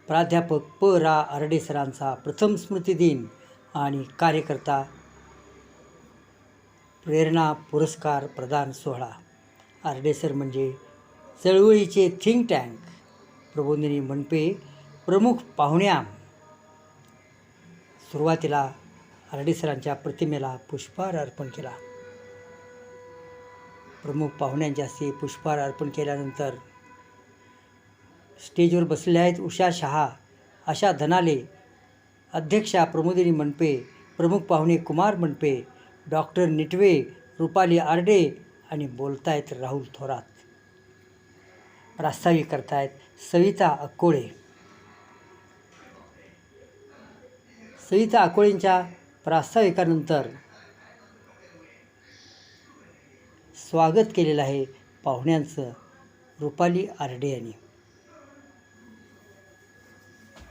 प्राध्यापक प. रा. आरडे सरांचा प्रथम स्मृतिदिन आणि कार्यकर्ता प्रेरणा पुरस्कार प्रदान सोहळा. आरडे सर म्हणजे चळवळीचे थिंक टँक. प्रबोधिनी मनपे प्रमुख पाहुण्या. सुरुवातीला आरडे सरांच्या प्रतिमेला पुष्पहार अर्पण केला. प्रमुख पाहुण्यांच्या हस्ते पुष्पहार अर्पण केल्यानंतर स्टेजवर बसलेल्या आहेत उषा शहा, आशा धनाले, अध्यक्षा प्रमोदिनी मनपे, प्रमुख पाहुणे कुमार मनपे, डॉक्टर निटवे, रुपाली आरडे आणि बोलतायत राहुल थोरात. प्रास्ताविक करतायत सविता अक्कोळे. सविता अक्कोळेंच्या प्रास्ताविकानंतर स्वागत केलेलं आहे पाहुण्यांचं रुपाली आरडे यांनी.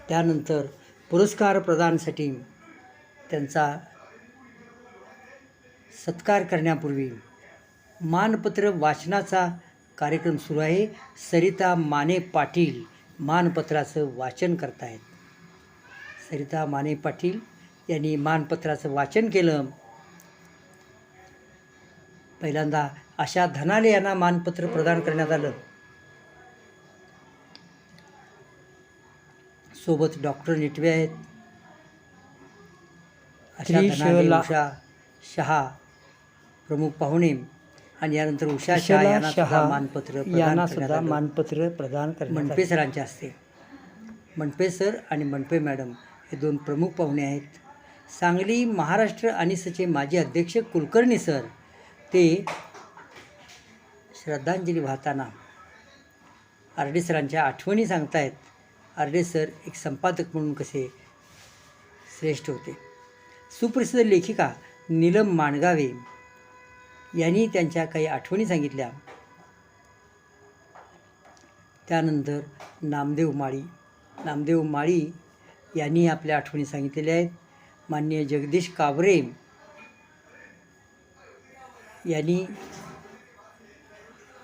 त्यानंतर पुरस्कार प्रदानासाठी त्यांचा सत्कार करण्यापूर्वी मानपत्र वाचनाचा कार्यक्रम सुरू आहे. सरिता माने पाटील मानपत्राचं वाचन करतायत. सरिता माने पाटील यांनी मानपत्राचं वाचन केलं. पहिल्यांदा आशा धनाले यांना मानपत्र प्रदान करण्यात आलं. सोबत डॉक्टर निटवे आहेत, आशा धनाले, उषा शहा प्रमुख पाहुणे आणि यानंतर उषा शहा यांना सुद्धा मानपत्र प्रदान करण्यात मनपे सरांच्या हस्ते. मनपे सर आणि मनपे मॅडम हे दोन प्रमुख पाहुणे आहेत. सांगली महाराष्ट्र अनिसचे माजी अध्यक्ष कुलकर्णी सर ते श्रद्धांजली वाहताना आरडे सरांच्या आठवणी सांगतायत. आरडे सर एक संपादक म्हणून कसे श्रेष्ठ होते. सुप्रसिद्ध लेखिका नीलम माणगावे यांनी त्यांच्या काही आठवणी सांगितल्या. त्यानंतर नामदेव माळी यांनी आपल्या आठवणी सांगितलेल्या आहेत. माननीय जगदीश काबरे यांनी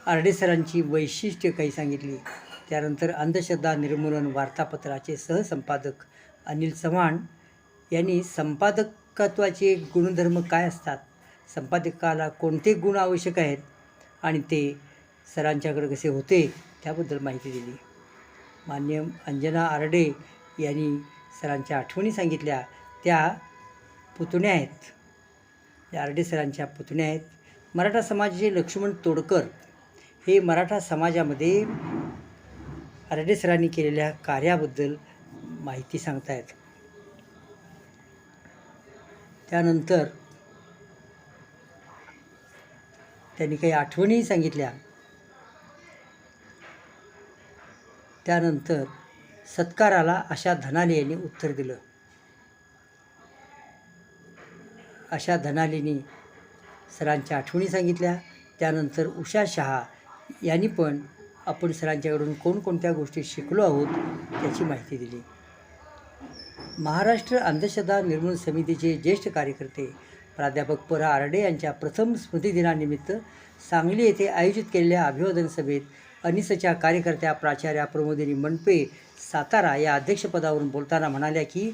आरडे सरांची वैशिष्ट्य काही सांगितली. त्यानंतर अंधश्रद्धा निर्मूलन वार्तापत्राचे सहसंपादक अनिल चव्हाण यांनी संपादकत्वाचे गुणधर्म काय असतात, संपादकाला कोणते गुण आवश्यक आहेत आणि ते सरांच्याकडे कसे होते त्याबद्दल माहिती दिली. मान्य अंजना आरडे यांनी सरांच्या आठवणी सांगितल्या. त्या पुतण्या आहेत, त्या आरडे सरांच्या पुतण्या आहेत. मराठा समाजाचे लक्ष्मण तोडकर हे मराठा समाजामध्ये आरडे सरांनी केलेल्या कार्याबद्दल माहिती सांगतायत. त्यानंतर त्यांनी काही आठवणी सांगितल्या. त्यानंतर सत्काराला आशा धनाले यांनी उत्तर दिलं. आशा धनालेंनी सरांच्या आठवणी सांगितल्या. त्यानंतर उषा शहा यांनी पण आपण सरांच्याकडून कोणकोणत्या गोष्टी शिकलो आहोत त्याची माहिती दिली. महाराष्ट्र अंधश्रद्धा निर्मूलन समितीचे ज्येष्ठ कार्यकर्ते प्राध्यापक प. रा. आरडे यांच्या प्रथम स्मृतिदिनानिमित्त सांगली येथे आयोजित केलेल्या अभिवादन सभेत अनिसच्या कार्यकर्त्या प्राचार्या प्रमोदिनी मनपे सातारा या अध्यक्षपदावरून बोलताना म्हणाल्या की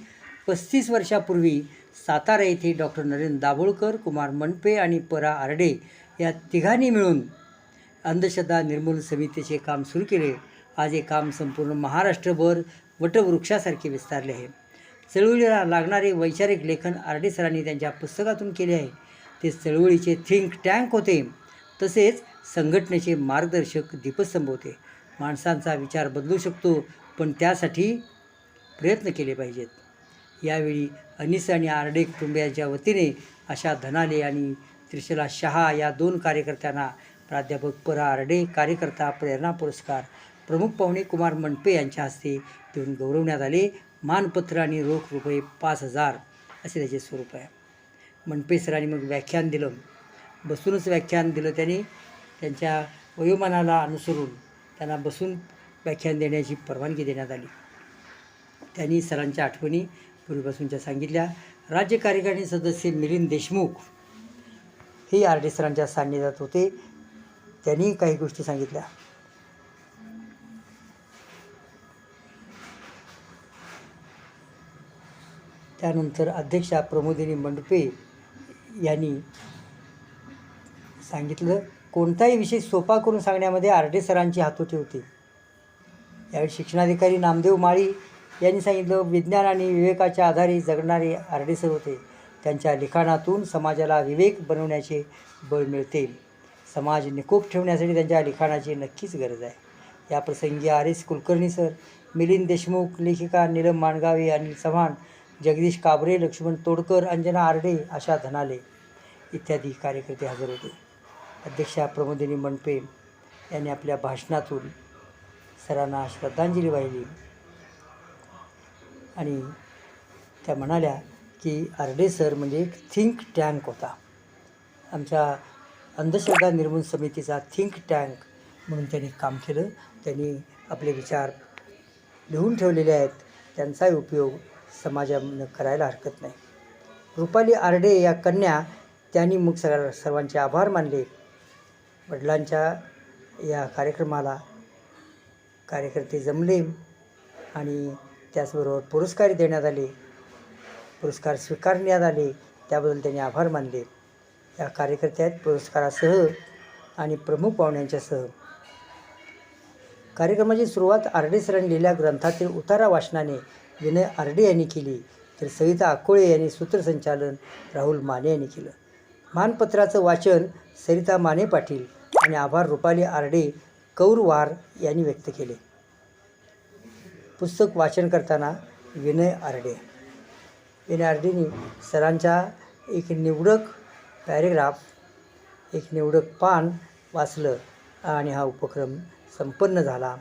35 वर्षापूर्वी सातारा येथे डॉक्टर नरेंद्र दाभोळकर, कुमार मनपे आणि प. रा. आरडे या तिघांनी मिळून अंधश्रद्धा निर्मूलन समितीचे काम सुरू केले. आज हे काम संपूर्ण महाराष्ट्रभर वटवृक्षासारखे विस्तारले आहे. चळवळीला लागणारे वैचारिक लेखन आरडे सरांनी त्यांच्या पुस्तकातून केले आहे. ते चळवळीचे थिंक टँक होते, तसेच संघटनेचे मार्गदर्शक दीपस्तंभ होते. माणसांचा विचार बदलू शकतो, पण त्यासाठी प्रयत्न केले पाहिजेत. यावेळी अनिस आणि आरडे कुटुंबियांच्या वतीने आशा धनाले आणि त्रिशला शहा या दोन कार्यकर्त्यांना प्राध्यापक प. रा. आरडे कार्यकर्ता प्रेरणा पुरस्कार प्रमुख पाहुणे कुमार मनपे यांच्या हस्ते देऊन गौरवण्यात आले. मानपत्र आणि रोख रुपये 5,000 असे त्याचे स्वरूप आहे. मनपे सरांनी मग व्याख्यान दिलं, बसूनच व्याख्यान दिलं. त्यांनी त्यांच्या वयोमानाला अनुसरून त्यांना बसून व्याख्यान देण्याची परवानगी देण्यात आली. त्यांनी सरांच्या आठवणी पूर्वीपासूनच्या सांगितल्या. राज्य कार्यकारिणी सदस्य मिलिंद देशमुख हे आरडे सरांच्या सान्निध्यात होते. त्यांनी काही गोष्टी सांगितल्या. त्यानंतर अध्यक्षा प्रमोदिनी मंडपे यांनी सांगितलं, कोणताही विषय सोपा करून सांगण्यामध्ये आरडे सरांची हातोटी होती. यावेळी शिक्षणाधिकारी नामदेव माळी यांनी सांगितलं, विज्ञान आणि विवेकाच्या आधारे जगणारे आरडे सर होते. त्यांच्या लिखाणातून समाजाला विवेक बनवण्याचे बळ मिळते. समाज निकोप ठेवण्यासाठी त्यांच्या लिखाणाची नक्कीच गरज आहे. या प्रसंगी RS कुलकर्णी सर, मिलिंद देशमुख, लेखिका नीलम माणगावे, अनिल चव्हाण, जगदीश काबरे, लक्ष्मण तोडकर, अंजना आरडे, आशा धनाले इत्यादी कार्यकर्ते हजर होते. अध्यक्षा प्रमोदिनी मंडपे यांनी आपल्या भाषणातून सरांना श्रद्धांजली वाहिली आणि त्या म्हणाल्या की आरडे सर म्हणजे एक थिंक टँक होता. आमच्या अंधश्रद्धा निर्मूलन समितीचा थिंक टँक म्हणून त्यांनी काम केलं. त्यांनी आपले विचार लिहून ठेवलेले आहेत. त्यांचाही उपयोग समाजानं करायला हरकत नाही. रुपाली आरडे या कन्या त्यांनी मग सर्वांचे आभार मानले. वडिलांच्या या कार्यक्रमाला कार्यकर्ते जमले आणि त्याचबरोबर पुरस्कारही देण्यात आले. पुरस्कार स्वीकारण्यात आले, त्याबद्दल त्यांनी आभार मानले. या कार्यकर्त्या आहेत पुरस्कारासह आणि प्रमुख पाहुण्यांच्यासह. कार्यक्रमाची सुरुवात आरडे सरांनी लिहिलेल्या ग्रंथातील उतारा वाचनाने विनय आरडे यांनी केली, तर सविता अकोळे यांनी सूत्रसंचालन राहुल माने यांनी केलं. मानपत्राचं वाचन सरिता माने पाटील आणि आभार रुपाली आरडे कौरवार यांनी व्यक्त केले. पुस्तक वाचन करताना विनय आरडेंनी सरांच्या एक निवडक पॅरेग्राफ, एक निवडक पान वाचलं आणि हा उपक्रम संपन्न झाला.